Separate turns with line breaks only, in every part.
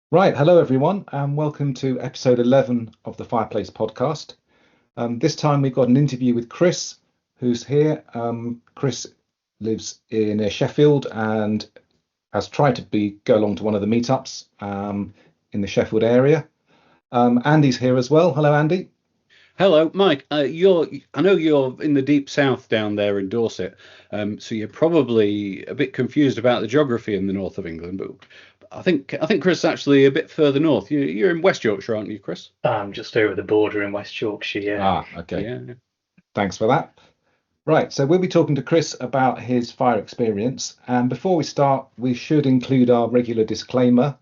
Right, hello everyone, and welcome to episode 11 of the Fireplace podcast. This time we've got an interview with Chris, who's here. Chris lives in Sheffield and has tried to go along to one of the meetups in the Sheffield area. Andy's here as well. Hello, Andy.
Hello, Mike. I know you're in the deep south down there in Dorset, so you're probably a bit confused about the geography in the north of England. But I think Chris is actually a bit further north. You're in West Yorkshire, aren't you, Chris?
I'm just over the border in West Yorkshire, yeah.
Okay.
Yeah.
Thanks for that. Right, so we'll be talking to Chris about his fire experience. And before we start, we should include our regular disclaimer.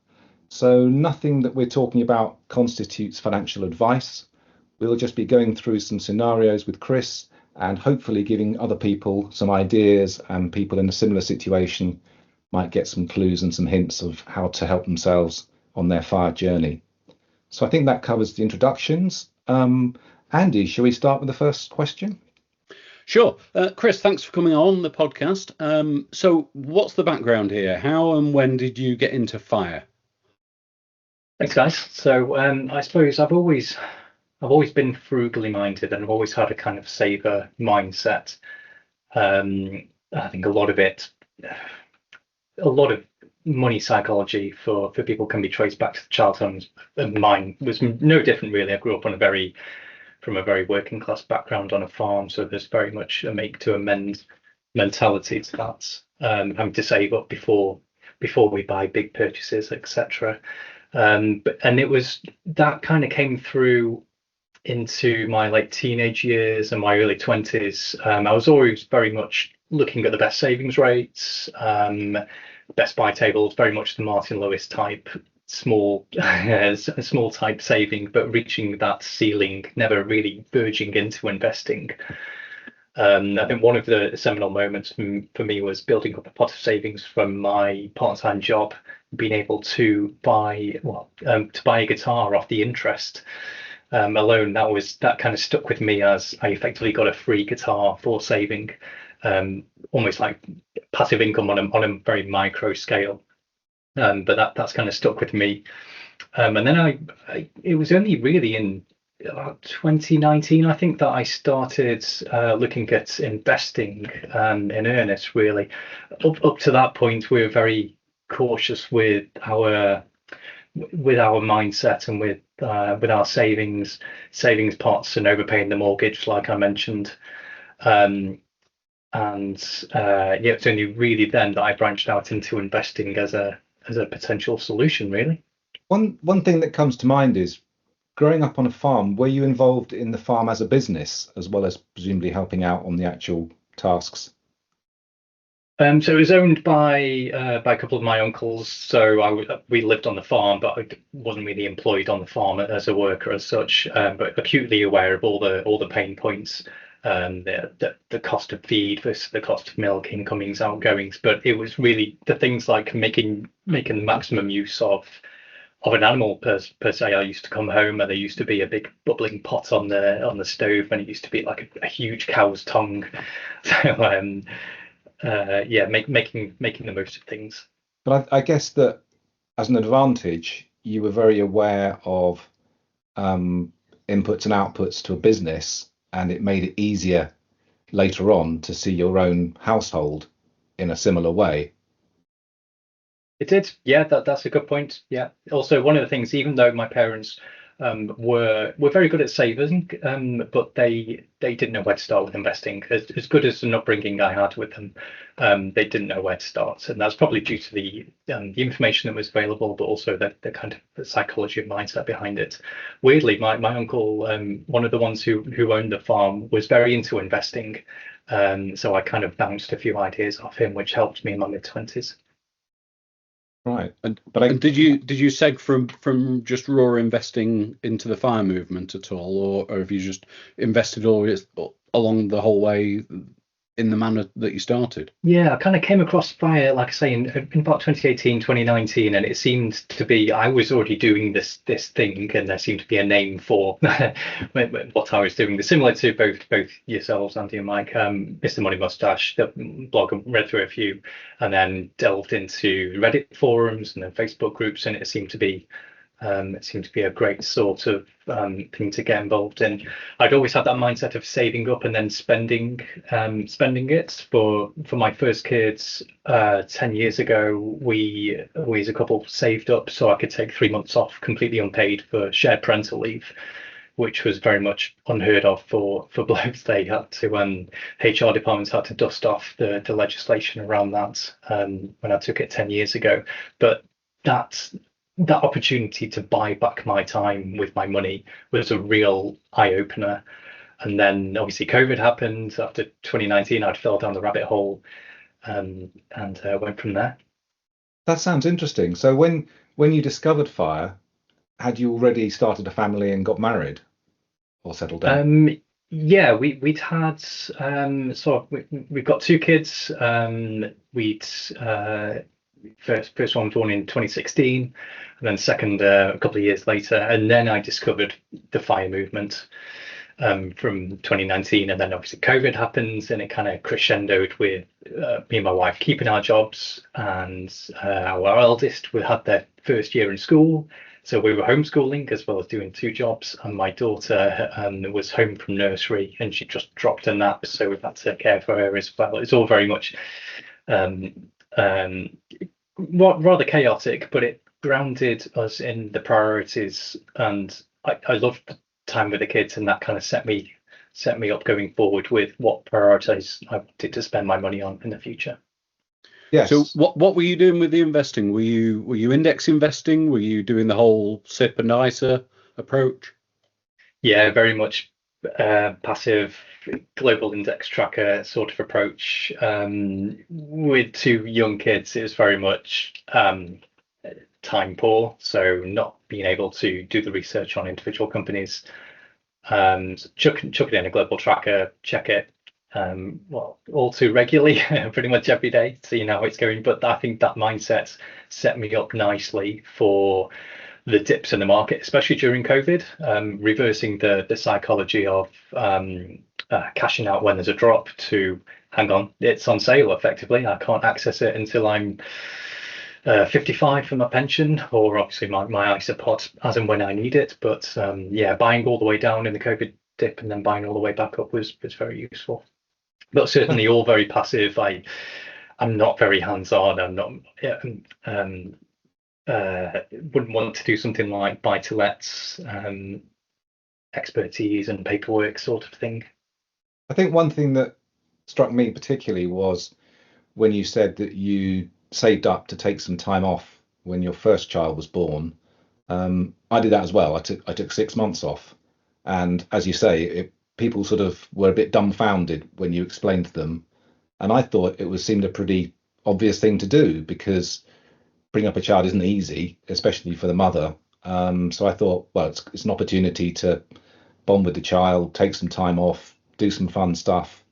So nothing that we're talking about constitutes financial advice. We'll just be going through some scenarios with Chris and hopefully giving other people some ideas, and people in a similar situation might get some clues and some hints of how to help themselves on their fire journey. So I think that covers the introductions. Andy, shall we start with the first question?
Sure. Chris, thanks for coming on the podcast. So what's the background here? How and when did you get into fire?
Thanks, guys. So I suppose I've always been frugally minded, and I've always had a kind of saver mindset. I think a lot of money psychology for people can be traced back to the childhood, and mine was no different really. I grew up from a very working class background on a farm, so there's very much a make to amend mentality to that. Having to save up before we buy big purchases, etc. And it was that kind of came through into my late teenage years and my early 20s. I was always very much looking at the best savings rates, best buy tables, very much the Martin Lewis type, small small type saving, but reaching that ceiling, never really verging into investing. I think one of the seminal moments for me was building up a pot of savings from my part-time job, being able to buy a guitar off the interest alone. That kind of stuck with me, as I effectively got a free guitar for saving, almost like passive income on a very micro scale. But that's kind of stuck with me. And then it was only really in 2019, I think, that I started looking at investing in earnest. Really, up to that point, we were very cautious with our mindset and with our savings pots, and overpaying the mortgage, like I mentioned. Yeah, it's only really then that I branched out into investing as a potential solution, really.
One thing that comes to mind is growing up on a farm. Were you involved in the farm as a business, as well as presumably helping out on the actual tasks?
So it was owned by a couple of my uncles. So we lived on the farm, but I wasn't really employed on the farm as a worker as such. But acutely aware of all the pain points, the cost of feed versus the cost of milk, incomings, outgoings. But it was really the things like making the maximum use of an animal per se. I used to come home and there used to be a big bubbling pot on the stove, and it used to be like a huge cow's tongue. So yeah, making the most of things.
But I guess that as an advantage, you were very aware of inputs and outputs to a business, and it made it easier later on to see your own household in a similar way.
It did, yeah. That's a good point. Yeah. Also, one of the things, even though my parents were very good at saving, but they didn't know where to start with investing. As good as an upbringing I had with them, they didn't know where to start, and that's probably due to the information that was available, but also the kind of the psychology and mindset behind it. Weirdly, my uncle, one of the ones who owned the farm, was very into investing, so I kind of bounced a few ideas off him, which helped me in my mid-20s.
Right.
And
But I,
and did you seg from just raw investing into the fire movement at all, or have you just invested always along the whole way? in the manner that you started?
Yeah, I kind of came across fire, like I say, in about 2018, 2019, and it seemed to be I was already doing this thing, and there seemed to be a name for what I was doing. Similar to both yourselves, Andy and Mike, Mr. Money Mustache, the blog, I read through a few, and then delved into Reddit forums and then Facebook groups, and it seemed to be a great sort of thing to get involved in. I'd always had that mindset of saving up and then spending it. For my first kids 10 years ago, we as a couple saved up so I could take 3 months off completely unpaid for shared parental leave, which was very much unheard of for blokes. They had to HR departments had to dust off the legislation around that when I took it 10 years ago. But that opportunity to buy back my time with my money was a real eye-opener. And then obviously COVID happened after 2019. I fell down the rabbit hole and went from there.
That sounds interesting. So when you discovered fire, had you already started a family and got married or settled down?
Yeah, we'd had we've got two kids. We'd first one born in 2016, and then second a couple of years later. And then I discovered the fire movement from 2019, and then obviously COVID happens, and it kind of crescendoed with me and my wife keeping our jobs, and our eldest we had their first year in school. So we were homeschooling as well as doing two jobs, and my daughter was home from nursery, and she just dropped a nap, so we've had to care for her as well. It's all very much rather chaotic, but it grounded us in the priorities, and I loved the time with the kids, and that kind of set me up going forward with what priorities I wanted to spend my money on in the future.
Yes.
So what were you doing with the investing? Were you index investing? Were you doing the whole SIP and ISA approach?
Yeah, very much passive global index tracker sort of approach. With two young kids, it was very much time poor, so not being able to do the research on individual companies. So chuck it in a global tracker, check it all too regularly, pretty much every day, seeing how it's going. But I think that mindset set me up nicely for the dips in the market, especially during COVID, reversing the psychology of cashing out when there's a drop to hang on, it's on sale effectively. I can't access it until I'm 55 for my pension, or obviously my ISA pot as and when I need it. But yeah, buying all the way down in the COVID dip and then buying all the way back up was very useful. But certainly all very passive. I'm not very hands-on. I'm not wouldn't want to do something like buy-to-lets, expertise and paperwork sort of thing.
I think one thing that struck me particularly was when you said that you saved up to take some time off when your first child was born. I did that as well. I took 6 months off, and as you say, people sort of were a bit dumbfounded when you explained to them, and I thought seemed a pretty obvious thing to do because bringing up a child isn't easy, especially for the mother. So I thought, well, it's an opportunity to bond with the child, take some time off, do some fun stuff.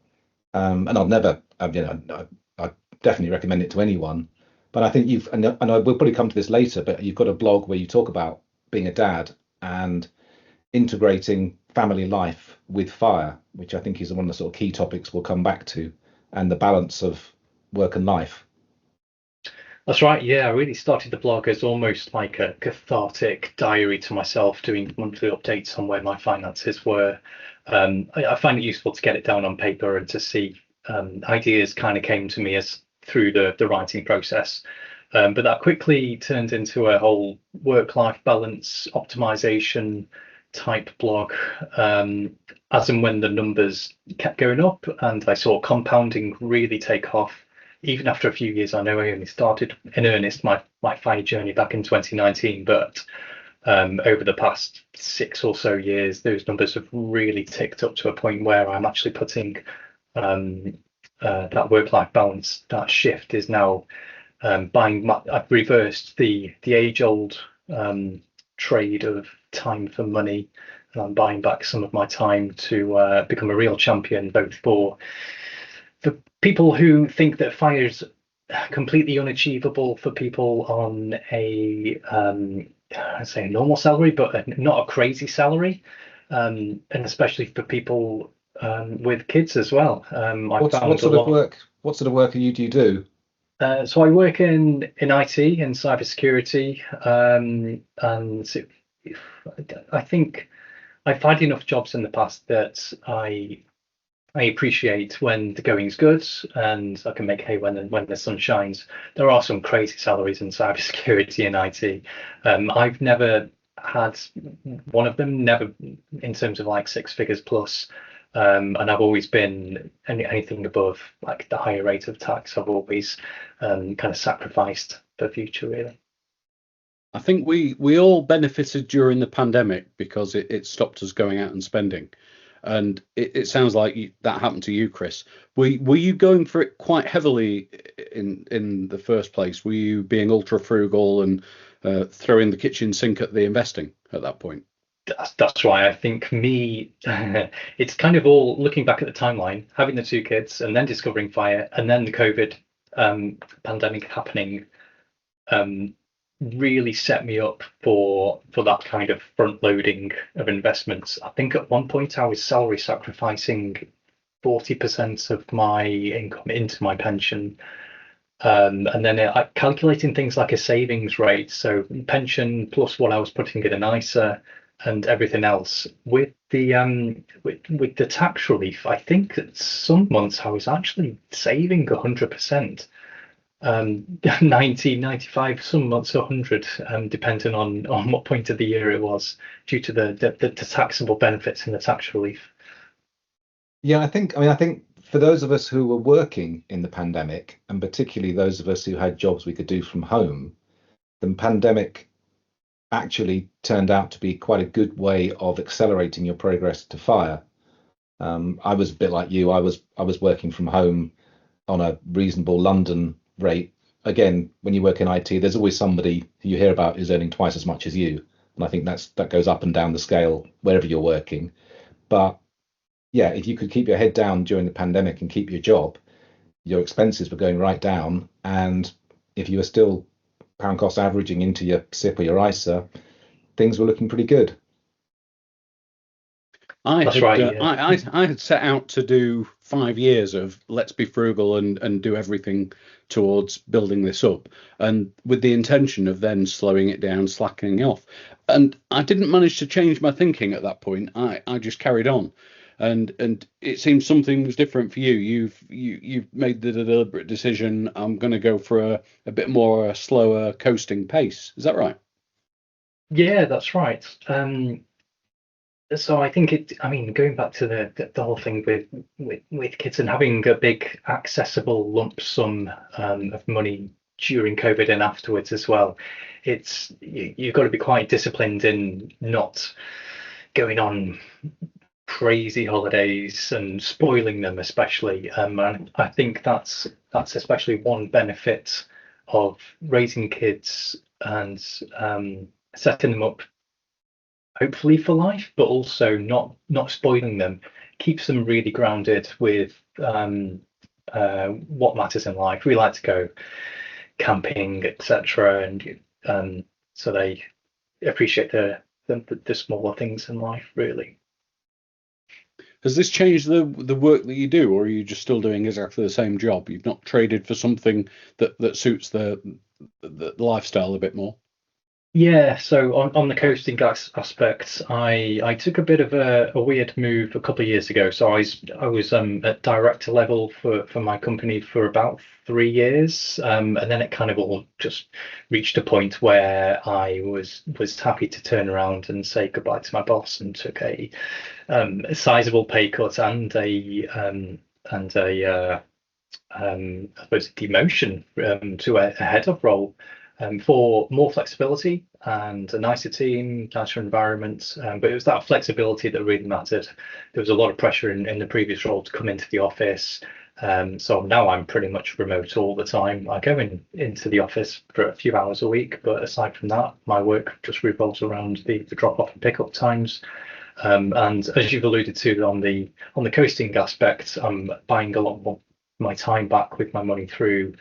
And I'll never, I definitely recommend it to anyone. But I think and I will probably come to this later, but you've got a blog where you talk about being a dad and integrating family life with fire, which I think is one of the sort of key topics we'll come back to, and the balance of work and life.
That's right. Yeah, I really started the blog as almost like a cathartic diary to myself, doing monthly updates on where my finances were. I find it useful to get it down on paper and to see ideas kind of came to me as through the writing process. But that quickly turned into a whole work-life balance optimization type blog, as and when the numbers kept going up and I saw compounding really take off. Even after a few years, I know I only started in earnest my fire journey back in 2019, but over the past 6 or so years, those numbers have really ticked up to a point where I'm actually putting that work-life balance, that shift is now I've reversed the age-old trade of time for money, and I'm buying back some of my time to become a real champion, both for for people who think that fire's completely unachievable for people on I'd say a normal salary, but not a crazy salary, and especially for people with kids as well. I
What
found a
sort of
lot.
work? What sort of work do you do?
So I work in IT and cybersecurity, and I think I've had enough jobs in the past that I appreciate when the going's good and I can make hay when the sun shines. There are some crazy salaries in cybersecurity and IT. I've never had one of them, never in terms of like six figures plus. And I've always been anything above like the higher rate of tax. I've always kind of sacrificed for future, really.
I think we all benefited during the pandemic because it stopped us going out and spending. And it sounds like that happened to you, Chris. Were you going for it quite heavily in the first place? Were you being ultra frugal and throwing the kitchen sink at the investing at that point?
That's why I think me, it's kind of all looking back at the timeline, having the two kids, and then discovering fire, and then the COVID pandemic happening. Really set me up for that kind of front loading of investments. I think at one point I was salary sacrificing 40% of my income into my pension. And then calculating things like a savings rate, so pension plus what I was putting in an ISA and everything else. With the tax relief, I think that some months I was actually saving 100%. 90, 95, some months 100, depending on what point of the year it was, due to the taxable benefits and the tax relief.
Yeah, I think for those of us who were working in the pandemic, and particularly those of us who had jobs we could do from home, the pandemic actually turned out to be quite a good way of accelerating your progress to fire. I was a bit like you. I was working from home on a reasonable London rate. Again, when you work in IT, there's always somebody who you hear about who's earning twice as much as you, and I think that goes up and down the scale wherever you're working. But yeah, if you could keep your head down during the pandemic and keep your job, your expenses were going right down, and if you were still pound cost averaging into your SIP or your ISA, things were looking pretty good.
That's right. Yeah.
I had set out to do 5 years of let's be frugal and do everything towards building this up, and with the intention of then slowing it down, slackening off. And I didn't manage to change my thinking at that point. I just carried on, and it seems something was different for you. You've made the deliberate decision. I'm going to go for a bit more a slower coasting pace. Is that right?
Yeah, that's right. So I think going back to the whole thing with kids and having a big accessible lump sum of money during COVID and afterwards as well, you've got to be quite disciplined in not going on crazy holidays and spoiling them, especially. And I think that's especially one benefit of raising kids and setting them up hopefully for life, but also not spoiling them. Keeps them really grounded with what matters in life. We like to go camping, etc., and so they appreciate the smaller things in life, really.
Has this changed the work that you do, or are you just still doing exactly the same job? You've not traded for something that suits the lifestyle a bit more?
Yeah, so on the coasting aspect, I took a bit of a weird move a couple of years ago. So I was at director level for my company for about 3 years, and then it kind of all just reached a point where I was happy to turn around and say goodbye to my boss, and took a sizable pay cut and I suppose a demotion to a head of role. For more flexibility and a nicer team, nicer environment. But it was that flexibility that really mattered. There was a lot of pressure in the previous role to come into the office. So now I'm pretty much remote all the time. I go into the office for a few hours a week, but aside from that, my work just revolves around the drop off and pick up times. And as you've alluded to on the coasting aspect, I'm buying a lot more my time back with my money through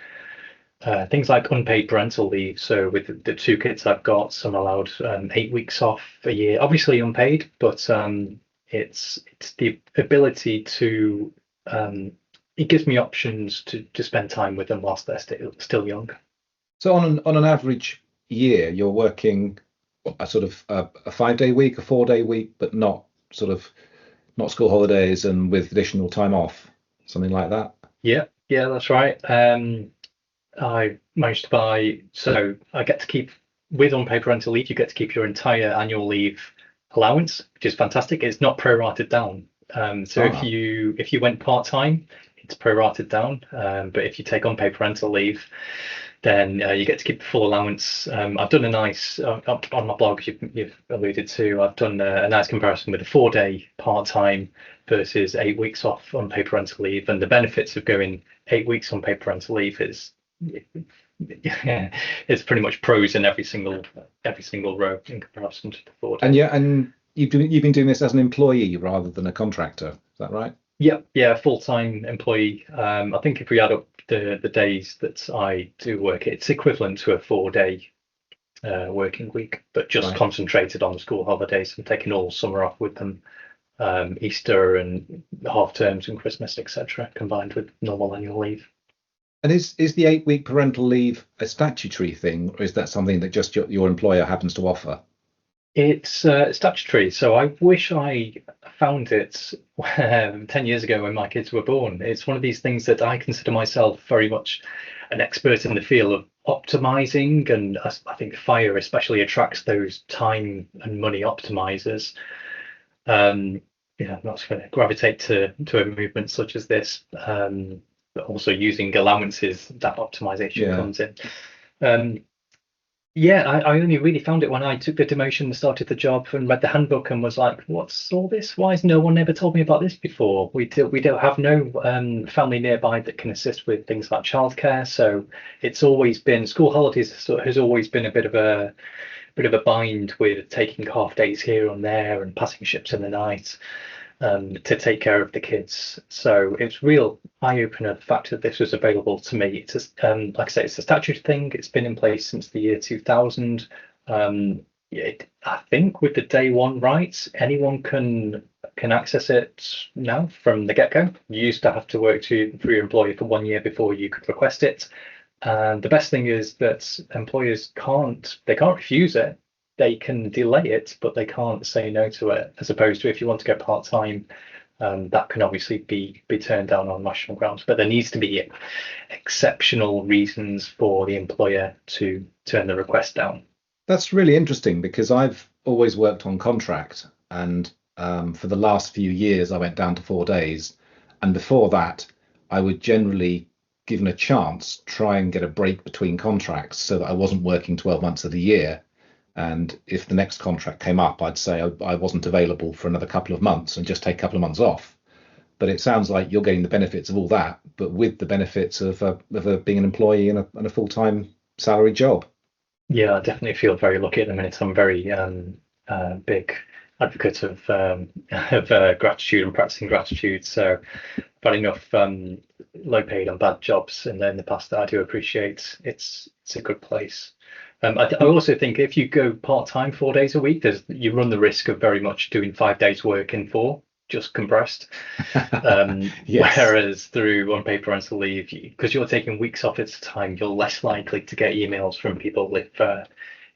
things like unpaid parental leave. So with the two kids I've got, I'm allowed 8 weeks off a year, obviously unpaid, but it's the ability to it gives me options to spend time with them whilst they're still young.
So on an average year, you're working a sort of a 5 day week, a 4 day week, but not school holidays and with additional time off, something like that.
Yeah, that's right. I managed to buy, so I get to keep, with unpaid parental leave, you get to keep your entire annual leave allowance, which is fantastic. It's not prorated down. So if you went part-time, it's prorated down. But if you take unpaid parental leave, then you get to keep the full allowance. I've done a nice, on my blog, you've alluded to, I've done a nice comparison with a 4 day part-time versus 8 weeks off unpaid parental leave. And the benefits of going 8 weeks unpaid parental leave is, it's pretty much pros in every single row in comparison to the 4 day.
And you've been doing this as an employee rather than a contractor, is that right?
Yeah, full-time employee. I think if we add up the days that I do work, it's equivalent to a 4 day working week, but just concentrated on the school holidays and taking all summer off with them, Easter and half terms and Christmas, etc., combined with normal annual leave.
And is the 8 week parental leave a statutory thing, or is that something that just your employer happens to offer?
It's statutory, so I wish I found it 10 years ago when my kids were born. It's one of these things that I consider myself very much an expert in the field of optimizing, and I think FIRE especially attracts those time and money optimizers. I'm not going to gravitate to a movement such as this, but also using allowances, that optimization comes in. I only really found it when I took the demotion and started the job and read the handbook and was like, what's all this? Why has no one ever told me about this before? We don't have no family nearby that can assist with things like childcare. So it's always been, school holidays has always been a bit of a bind with taking half days here and there and passing ships in the night to take care of the kids. So it's real eye-opener, the fact that this was available to me. It's like I say, it's a statutory thing. It's been in place since the year 2000. I think with the day one rights, anyone can access it now from the get-go. You used to have to work for your employer for 1 year before you could request it. And the best thing is that employers can't refuse it. They can delay it, but they can't say no to it, as opposed to if you want to go part-time, that can obviously be turned down on rational grounds. But there needs to be exceptional reasons for the employer to turn the request down.
That's really interesting, because I've always worked on contract, and for the last few years I went down to 4 days, and before that I would generally, given a chance, try and get a break between contracts so that I wasn't working 12 months of the year. And if the next contract came up, I'd say I wasn't available for another couple of months and just take a couple of months off. But it sounds like you're getting the benefits of all that, but with the benefits of being an employee in a full-time salary job. Yeah,
I definitely feel very lucky at the minute. I'm very big advocate of gratitude and practicing gratitude. So I've had enough low paid and bad jobs in the past that I do appreciate. It's a good place. I also think if you go part-time 4 days a week, you run the risk of very much doing 5 days work in 4, just compressed. Yes. Whereas through unpaid parental leave, because you're taking weeks off at a time, you're less likely to get emails from people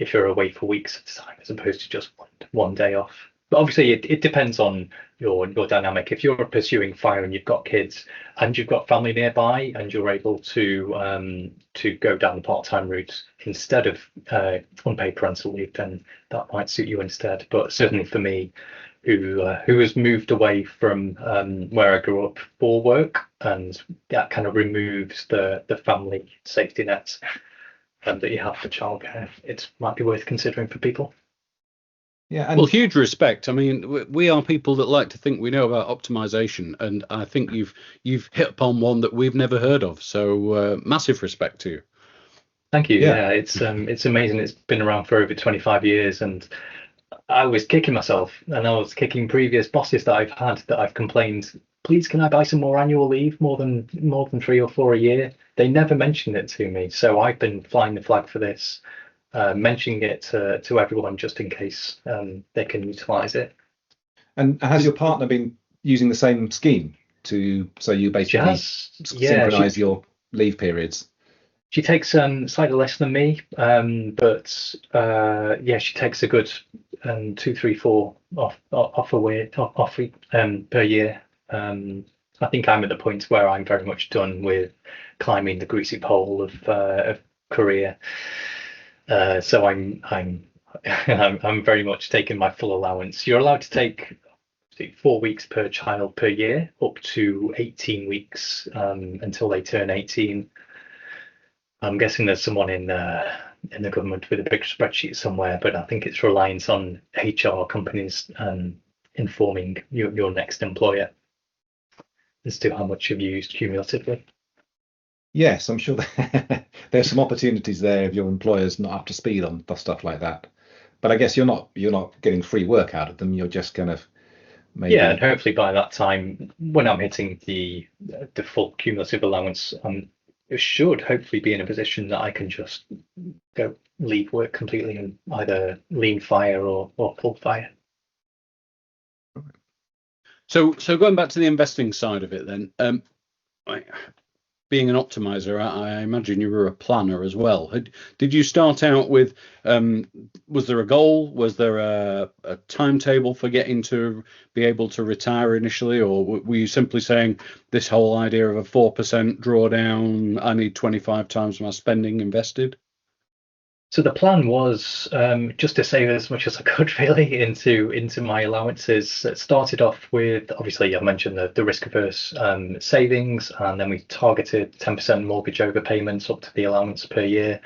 if you're away for weeks at a time, as opposed to just 1 day off. But obviously it depends on your dynamic. If you're pursuing FIRE and you've got kids and you've got family nearby and you're able to go down the part-time route instead of unpaid parental leave, then that might suit you instead. But certainly for me, who has moved away from where I grew up for work, and that kind of removes the family safety nets that you have for childcare, it might be worth considering for people.
Yeah, well, huge respect. I mean, we are people that like to think we know about optimization, and I think you've hit upon one that we've never heard of. So massive respect to you.
Thank you. Yeah, it's amazing. It's been around for over 25 years, and I was kicking myself, and I was kicking previous bosses that I've had that I've complained please, can I buy some more annual leave, more than 3 or 4 a year? They never mentioned it to me. So I've been flying the flag for this, mentioning it to everyone just in case they can utilize it.
And has your partner been using the same scheme so you basically synchronize your leave periods?
She takes slightly less than me, but she takes a good 2, 3, 4 off per year. I think I'm at the point where I'm very much done with climbing the greasy pole of career. So I'm I'm very much taking my full allowance. You're allowed to take 4 weeks per child per year, up to 18 weeks until they turn 18. I'm guessing there's someone in the government with a big spreadsheet somewhere, but I think it's reliant on HR companies informing your next employer as to how much you've used cumulatively.
Yes, I'm sure there's some opportunities there if your employer's not up to speed on stuff like that. But I guess you're not getting free work out of them. You're just kind of maybe.
Yeah, and hopefully by that time, when I'm hitting the full cumulative allowance, it should hopefully be in a position that I can just go leave work completely and either lean fire or full fire.
So going back to the investing side of it then, being an optimizer, I imagine you were a planner as well. Did you start out with, was there a goal? Was there a timetable for getting to be able to retire initially? Or were you simply saying this whole idea of a 4% drawdown, I need 25 times my spending invested?
So the plan was just to save as much as I could really into my allowances. It started off with, obviously, I mentioned the risk averse savings, and then we targeted 10% mortgage overpayments up to the allowance per year.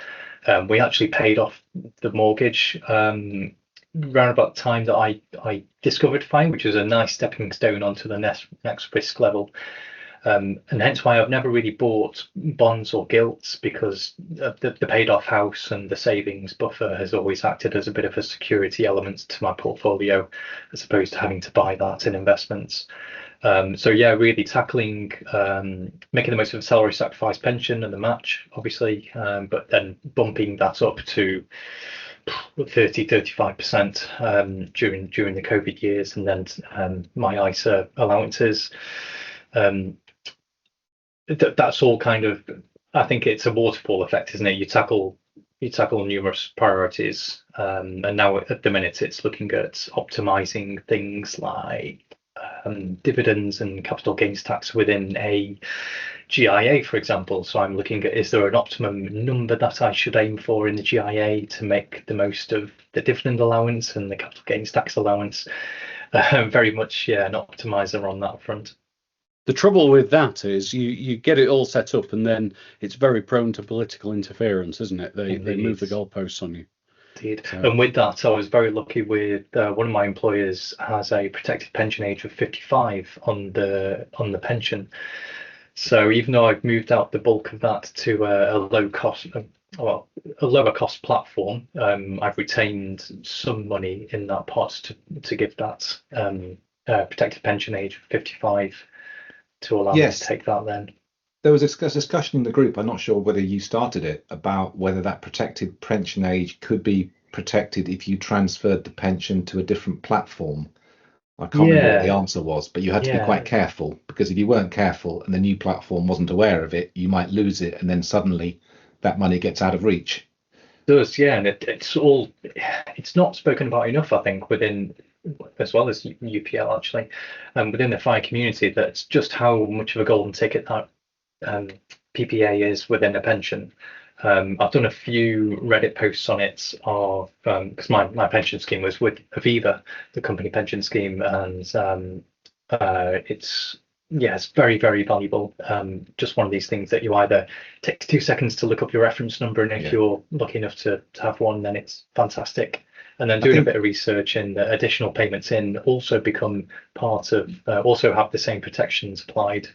We actually paid off the mortgage around about the time that I discovered FIRE, which was a nice stepping stone onto the next risk level. And hence why I've never really bought bonds or gilts, because the paid off house and the savings buffer has always acted as a bit of a security element to my portfolio, as opposed to having to buy that in investments. So yeah, really tackling making the most of a salary sacrifice pension and the match, obviously, but then bumping that up to 30-35% during the COVID years, and then my ISA allowances. That's all kind of, I think it's a waterfall effect, isn't it? You tackle numerous priorities, and now at the minute it's looking at optimizing things like dividends and capital gains tax within a GIA, for example. So I'm looking at, is there an optimum number that I should aim for in the GIA to make the most of the dividend allowance and the capital gains tax allowance? Very much, yeah, an optimizer on that front.
The trouble with that is you get it all set up, and then it's very prone to political interference, isn't it? They move the goalposts on you.
Indeed. So. And with that, I was very lucky with one of my employers has a protected pension age of 55 on the pension. So even though I've moved out the bulk of that to a lower cost platform, I've retained some money in that pot to give that protected pension age of 55 to allow me to take that then.
There was a discussion in the group, I'm not sure whether you started it, about whether that protected pension age could be protected if you transferred the pension to a different platform. I can't remember what the answer was, but you had to be quite careful, because if you weren't careful and the new platform wasn't aware of it, you might lose it, and then suddenly that money gets out of reach.
It does, yeah, and it's not spoken about enough, I think, within, as well as UPL actually, within the FIRE community, that's just how much of a golden ticket that PPA is within a pension. I've done a few Reddit posts on it because my pension scheme was with Aviva, the company pension scheme, and it's very, very valuable. Just one of these things that you either take 2 seconds to look up your reference number, and if you're lucky enough to have one, then it's fantastic. And then doing a bit of research, and the additional payments in also become part of, also have the same protections applied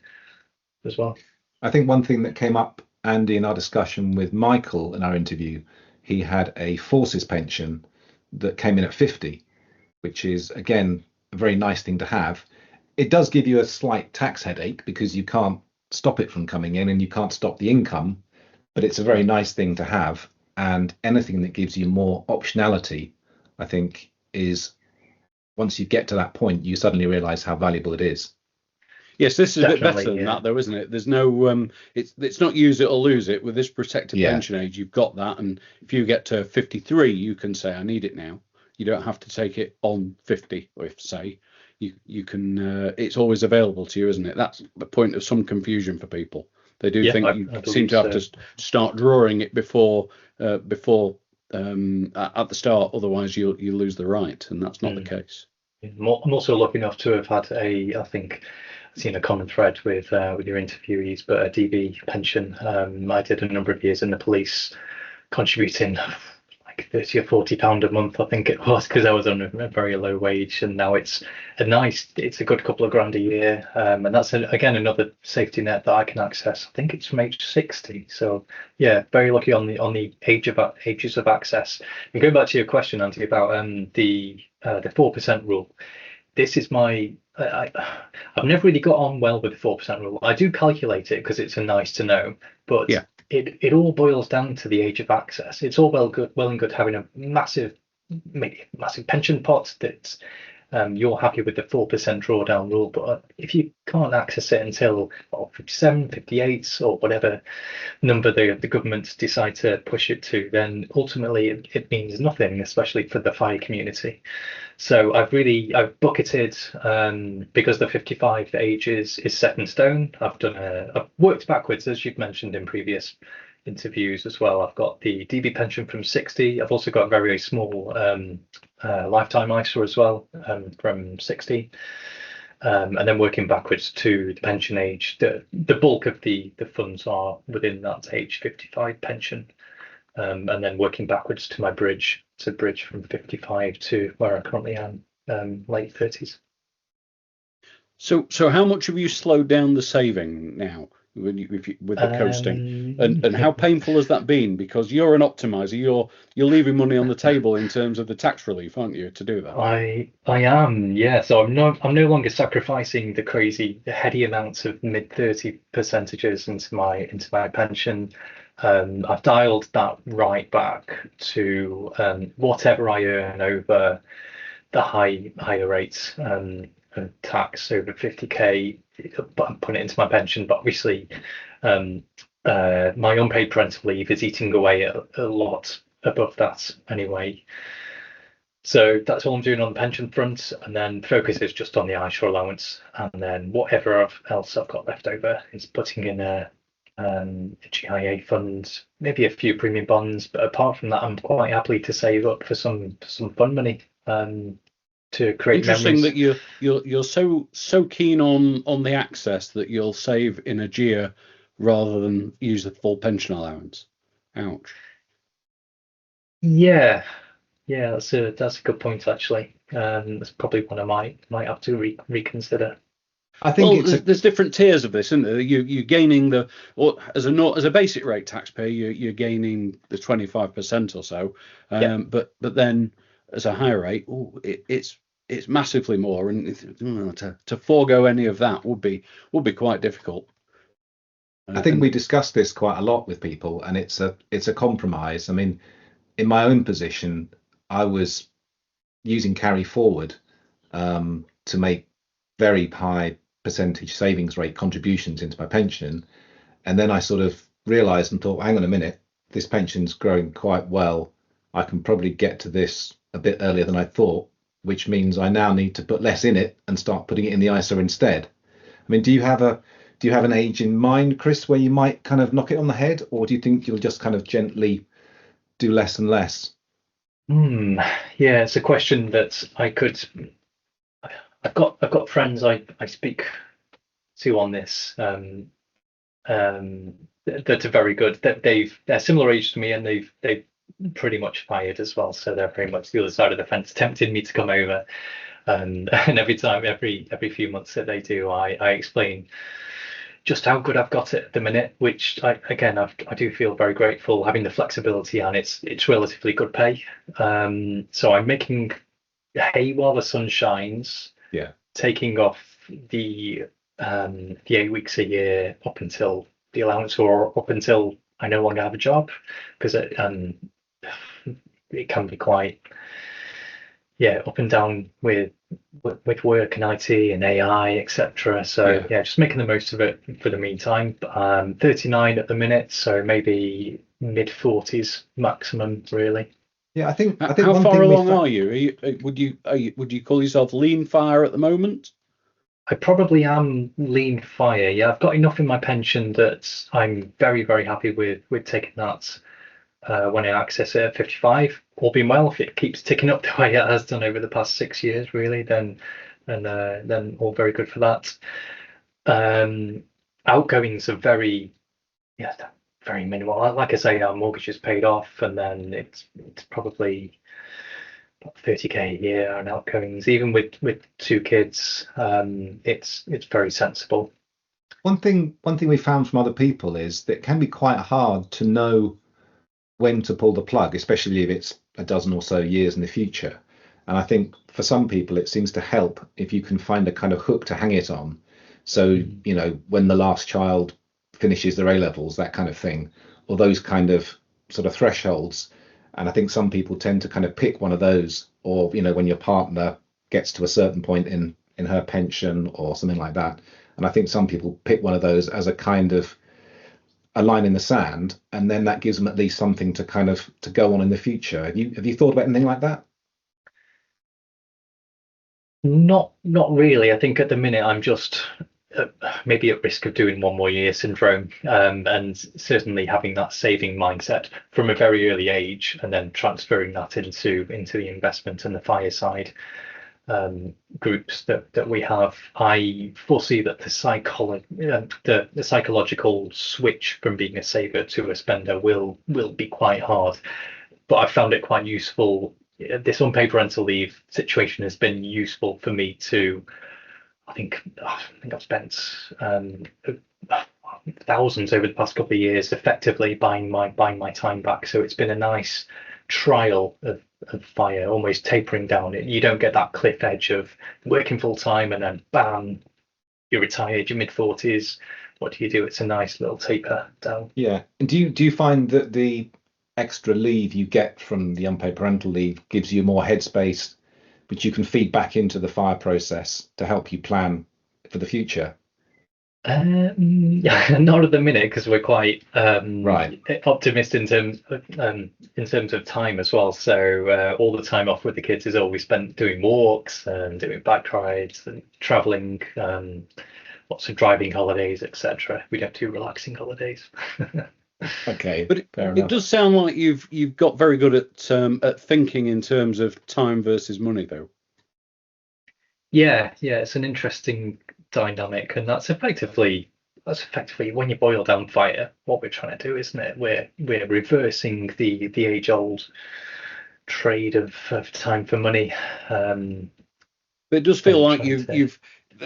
as well.
I think one thing that came up, Andy, in our discussion with Michael in our interview, he had a forces pension that came in at 50, which is, again, a very nice thing to have. it does give you a slight tax headache because you can't stop it from coming in and you can't stop the income, but it's a very nice thing to have. And anything that gives you more optionality, I think, is once you get to that point, you suddenly realize how valuable it is.
Yes, this is a bit better
Definitely,
than
yeah.
that, though, isn't it? There's no, it's not use it or lose it. With this protected
Yeah.
pension age, you've got that, and if you get to 53, you can say, I need it now. You don't have to take it on 50, or if say you can. It's always available to you, isn't it? That's the point of some confusion for people. They do
Yeah,
think
I
you seem
believe
to have
so.
to start drawing it before at the start, otherwise you lose the right, and that's not the case.
I'm also lucky enough to have had I think, seen a common thread with your interviewees, but a DB pension. I did a number of years in the police, contributing like £30 or £40 a month, I think it was, because I was on a very low wage, and now it's a good couple of grand a year, and that's again another safety net that I can access. I think it's from age 60, so yeah, very lucky on the ages of access. And going back to your question, Andy, about the 4% rule. This is I've never really got on well with the 4% rule. I do calculate it because it's a nice to know, but
Yeah.
it all boils down to the age of access. It's all well and good having a maybe massive pension pot that you're happy with the 4% drawdown rule, but if you can't access it until 57, 58, or whatever number the government decide to push it to, then ultimately it means nothing, especially for the fire community. So I've bucketed, because the 55 age is set in stone. I've worked backwards, as you've mentioned in previous interviews as well. I've got the DB pension from 60. I've also got a very small lifetime ISA as well, from 60. And then working backwards to the pension age. The bulk of the funds are within that age 55 pension. And then working backwards to my bridge from 55 to where I currently am, late 30s.
So how much have you slowed down the saving now with the coasting, and how painful has that been? Because you're an optimizer, you're leaving money on the table in terms of the tax relief, aren't you, to do that?
I am, yeah. So I'm no longer sacrificing the crazy heady amounts of mid-30 percentages into my pension. I've dialed that right back to whatever I earn over the higher rates of tax over 50k, but I'm putting it into my pension. But obviously, my unpaid parental leave is eating away a lot above that anyway. So that's all I'm doing on the pension front, and then focus is just on the ISA allowance, and then whatever else I've got left over is putting in a GIA fund, maybe a few premium bonds. But apart from that, I'm quite happy to save up for some fun money to create
Interesting
memories.
that you're so keen on the access that you'll save in a GIA rather than use the full pension allowance. Ouch.
Yeah, that's a good point actually. That's probably one I might have to reconsider.
I think
Well, there's different tiers of this, isn't there? You're gaining as a basic rate taxpayer, you're gaining the 25% or so. But then as a higher rate, it's massively more, and to forego any of that would be quite difficult.
I think we discussed this quite a lot with people, and it's a compromise. I mean, in my own position, I was using carry forward to make very high percentage savings rate contributions into my pension, and then I sort of realized and thought, hang on a minute, this pension's growing quite well. I can probably get to this a bit earlier than I thought, which means I now need to put less in it and start putting it in the ISA instead. I mean, do you have an age in mind, Chris, where you might kind of knock it on the head, or do you think you'll just kind of gently do less and less?
Yeah, it's a question that I've got friends I speak to on this, that are very good. That they're similar age to me, and they've pretty much fired as well. So they're very much the other side of the fence, tempting me to come over. And every few months that they do, I explain just how good I've got it at the minute, which I do feel very grateful having the flexibility, and it's relatively good pay. So I'm making hay while the sun shines.
Yeah.
Taking off the 8 weeks a year up until the allowance, or up until I no longer have a job, because it can be quite up and down with work and IT and AI, etc. So just making the most of it for the meantime. 39 at the minute, so maybe mid 40s maximum, really.
Yeah, I think
How
one
far
thing
along are you? Would you call yourself lean fire at the moment?
I probably am lean fire. Yeah, I've got enough in my pension that I'm very, very happy with taking that when I access it at 55. All being well, if it keeps ticking up the way it has done over the past 6 years, really, then all very good for that. Outgoings are very minimal. Like I say, our mortgage is paid off, and then it's probably 30k a year on outgoings. Even with 2 kids, it's very sensible.
One thing we found from other people is that it can be quite hard to know when to pull the plug, especially if it's a dozen or so years in the future. And I think for some people, it seems to help if you can find a kind of hook to hang it on. So, when the last child finishes their A levels, that kind of thing, or those kind of sort of thresholds. And I think some people tend to kind of pick one of those, or, when your partner gets to a certain point in her pension or something like that. And I think some people pick one of those as a kind of a line in the sand, and then that gives them at least something to kind of to go on in the future. Have you thought about anything like that?
Not really. I think at the minute I'm just maybe at risk of doing one more year syndrome, and certainly having that saving mindset from a very early age, and then transferring that into the investment and the fireside groups that we have. I foresee that the psychological switch from being a saver to a spender will be quite hard, but I found it quite useful. This unpaid parental leave situation has been useful for me to. I think I've spent thousands over the past couple of years effectively buying my time back. So it's been a nice trial of fire, almost tapering down. You don't get that cliff edge of working full time and then bam, you're retired, you're mid 40s. What do you do? It's a nice little taper down.
Yeah. And do you find that the extra leave you get from the unpaid parental leave gives you more headspace, which you can feed back into the fire process to help you plan for the future?
Not at the minute, because we're quite
Right.
optimistic in terms of time as well. So all the time off with the kids is always spent doing walks and doing bike rides and traveling, lots of driving holidays, etc. We don't do relaxing holidays.
Okay.
But it does sound like you've got very good at thinking in terms of time versus money, though.
Yeah, it's an interesting dynamic, and that's effectively when you boil down fire, what we're trying to do, isn't it? We're reversing the age old trade of time for money.
But it does feel like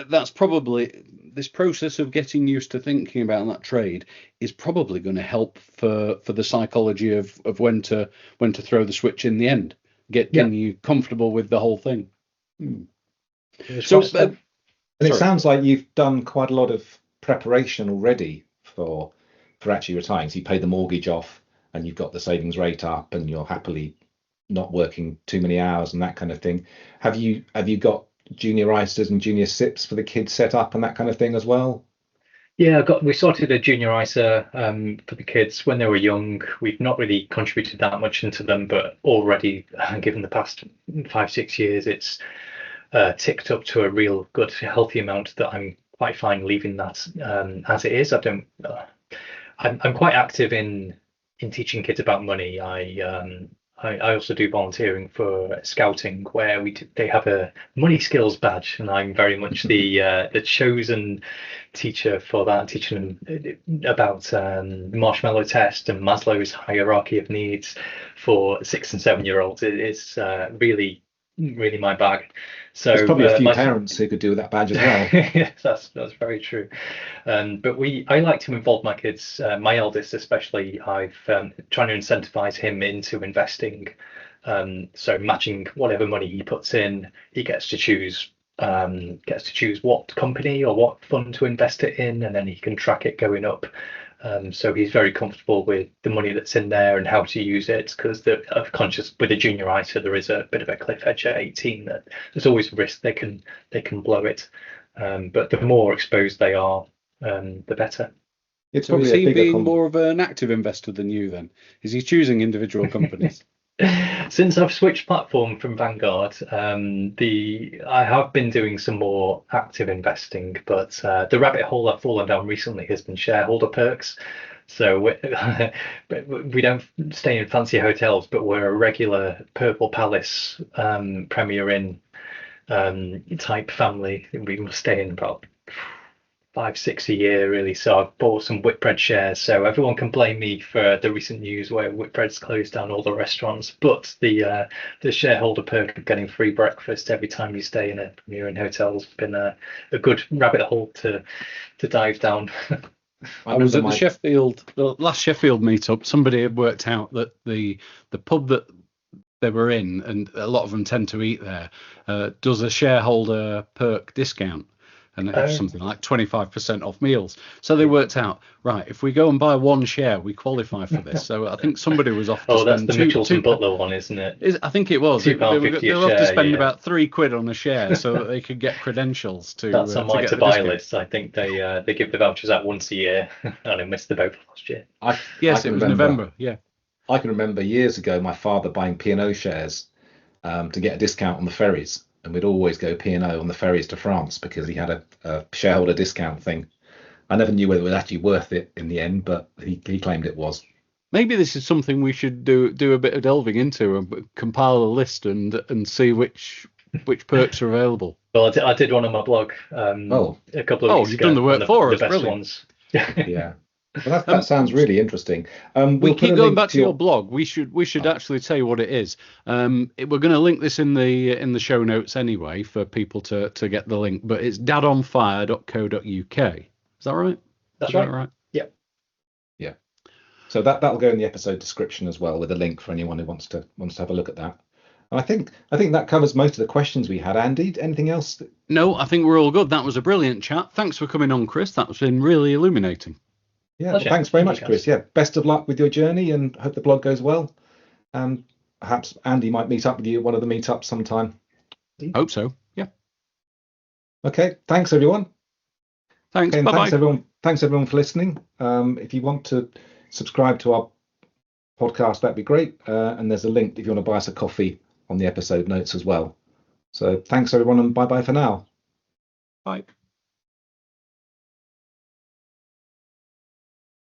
that's probably this process of getting used to thinking about that trade is probably going to help for the psychology of when to throw the switch in the end, getting you comfortable with the whole thing. So,
and it sounds like you've done quite a lot of preparation already for actually retiring. So you paid the mortgage off, and you've got the savings rate up, and you're happily not working too many hours and that kind of thing. Have you got junior ISAs and junior SIPs for the kids set up and that kind of thing as well?
Yeah, we sorted a junior ISA for the kids when they were young. We've not really contributed that much into them, but already, given the past 5-6 years, it's ticked up to a real good, healthy amount that I'm quite fine leaving that as it is. I'm quite active in teaching kids about money. I also do volunteering for scouting, where they have a money skills badge, and I'm very much the chosen teacher for that, teaching them about the marshmallow test and Maslow's hierarchy of needs for 6 and 7-year-olds. It's really my bag. So
there's probably a few parents who could do with that badge as well.
Yes, that's very true. But I like to involve my kids. My eldest especially, I've trying to incentivize him into investing. So matching whatever money he puts in, he gets to choose gets to choose what company or what fund to invest it in, and then he can track it going up. So he's very comfortable with the money that's in there and how to use it, because they're conscious with a junior ISA there is a bit of a cliff edge at 18 that there's always a risk they can blow it. But the more exposed they are, the better.
It's
So is
probably a
he
bigger
being more of an active investor than you then? Is he choosing individual companies?
Since I've switched platform from Vanguard, I have been doing some more active investing, but the rabbit hole I've fallen down recently has been shareholder perks. So we don't stay in fancy hotels, but we're a regular Purple Palace Premier Inn type family. We must stay in about 5-6 a year, really. So I've bought some Whitbread shares. So everyone can blame me for the recent news where Whitbread's closed down all the restaurants. But the shareholder perk of getting free breakfast every time you stay in a Premier Inn hotel has been a good rabbit hole to dive down.
I was at the last Sheffield meetup. Somebody had worked out that the pub that they were in, and a lot of them tend to eat there, does a shareholder perk discount. And it was something like 25% off meals. So they worked out, right, if we go and buy one share, we qualify for this. So I think somebody was off to spend
that's the Mitchells and Butler one, isn't it?
I think it was. They were off to spend about £3 on a share so that they could get credentials to.
That's on my to-buy list. I think they give the vouchers out once a year, and I missed the boat last year.
Yes, it was November. Yeah,
I can remember years ago my father buying P&O shares to get a discount on the ferries. And we'd always go P&O on the ferries to France because he had a shareholder discount thing. I never knew whether it was actually worth it in the end, but he claimed it was.
Maybe this is something we should do a bit of delving into and compile a list and see which perks are available.
Well, I did one on my blog a couple of weeks ago.
You've done the work for us.
The best
Brilliant.
Ones.
Yeah. Well, that sounds really interesting.
We keep going back to your blog. We should actually tell you what it is. We're going to link this in the show notes anyway for people to get the link. But it's dadonfire.co.uk. Is that right?
That's right.
Yeah. So that'll go in the episode description as well with a link for anyone who wants to have a look at that. And I think that covers most of the questions we had. Andy, anything else?
No, I think we're all good. That was a brilliant chat. Thanks for coming on, Chris. That's been really illuminating.
Yeah, well, thanks very much, Chris. Yeah, best of luck with your journey and hope the blog goes well. And perhaps Andy might meet up with you at one of the meetups sometime.
Hope so. Yeah.
Okay. Thanks, everyone.
Thanks.
Okay,
Bye-bye.
Thanks, everyone, for listening. If you want to subscribe to our podcast, that'd be great. And there's a link if you want to buy us a coffee on the episode notes as well. So thanks, everyone, and bye-bye for now.
Bye.